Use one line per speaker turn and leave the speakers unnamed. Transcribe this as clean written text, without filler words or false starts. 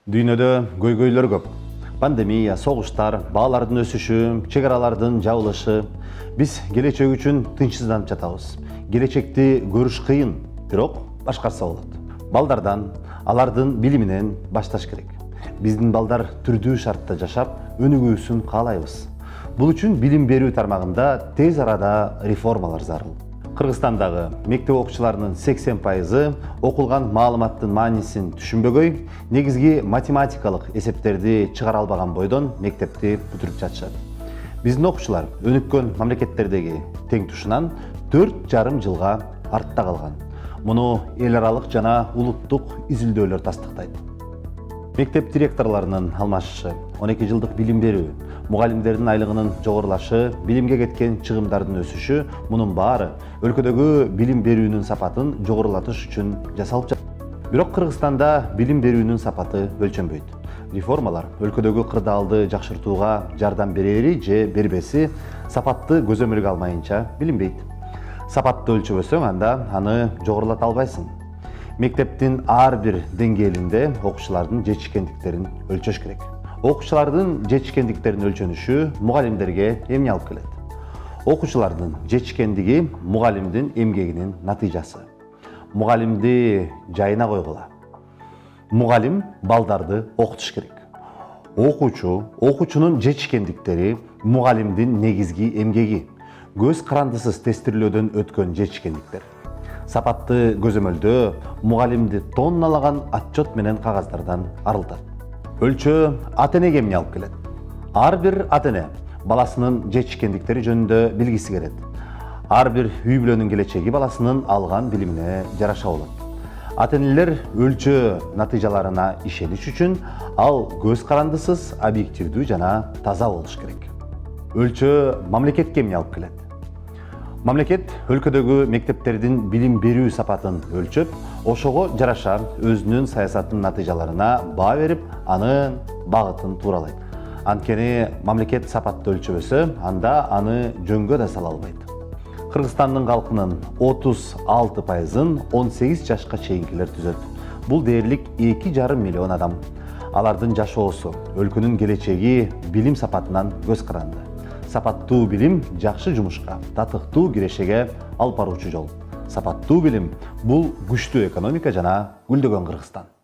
Дүйнөдө көйгөйлөр көп. Пандемия, согуштар, баалардын өсүшү, чек аралардын жабылышы. Биз келечек үчүн тынчсызданып жатабыз. Келечекти көрүш кыйын, бирок башкарса болот. Балдардан, алардын билиминен башташ керек. Биздин балдар түрдүү шартта жашап, өнүгүүсүн каалайбыз. Бул үчүн билим берүү тармагында тез арада реформалар зарыл. Кыргызстандагы мектеп окуучуларынын 80% окулган маалыматтын маанисин түшүнбөгөй, негизги математикалык эсептерди чыгара албаган бойдон мектепти бүтүрүп жатышат. Биздин окуучулар өнүккөн мамлекеттердеги тең тушунан 4,5 жылга артта калган. Муну эл аралык жана улуттук изилдөөлөр тастыктайт. Мектеп директорлорунун алмашышы, 12 жылдык билим берүү, мугалимдердин айлыгынын жогорулашы, билимге кеткен чыгымдардын өсүшү, мунун баары өлкөдөгү билим берүүнүн сапатын жогорулатыш үчүн жасалып жатат. Бирок Кыргызстанда билим берүүнүн сапаты өлчөнбөйт. Реформалар өлкөдөгү кырдаалды жакшыртууга жардам берери же бербеси сапатты көзөмөлгө алмайынча билинбейт. Сапатты өлчөбөсөң, анда аны жогорулата албайсың. Мектептин ар бир деңгээлинде окуучулардын жетишкендиктерин өлчөш керек. Окуучулардын жетишкендиктерин өлчөнүшү мугалимдерге эмне алып келет? Окуучулардын жетишкендиги мугалимдин эмгегинин натыйжасы. Мугалимди жайына койгула. Мугалим балдарды окутуш керек. Окуучунун жетишкендиктери мугалимдин негизги эмгеги. Көз карандысыз тестирлөөдөн өткөн жетишкендиктер. Сапатты көзөмөлдөө мугалимди тонналаган отчет менен кагаздардан арылтат. Өлчөө ата-энеге эмне алып келет? Ар бир ата-эне баласынын жетишкендиктери жөнүндө билгиси келет. Ар бир үй бүлөнүн келечеги баласынын алган билимине жараша болот. Ата-энелер өлчөө натыйжаларына ишениш үчүн ал көз карандысыз, объективдүү жана таза болуш керек. Өлчөө мамлекетке эмне алып келет? Мамлекет өлкөдөгү мектептердин билим берүү сапатын өлчөп, ошого жараша өзүнүн саясатынын натыйжаларына баа берип, анын багытын тууралайт. Анткени мамлекет сапатты өлчөбөсө, анда аны жөнгө да сала албайт. Кыргызстандын калкынын 36%-ын 18 жашка чейинкилер түзөт. Бул дээрлик 2,5 миллион адам. Алардын жашоосу, өлкөнүн келечеги билим сапатынан көз каранды. Сапаттуу билим жакшы жумушка, татыктуу кирешеге алып баруучу жол. Сапаттуу билим — бул күчтүү экономика жана гүлдөгөн Кыргызстан.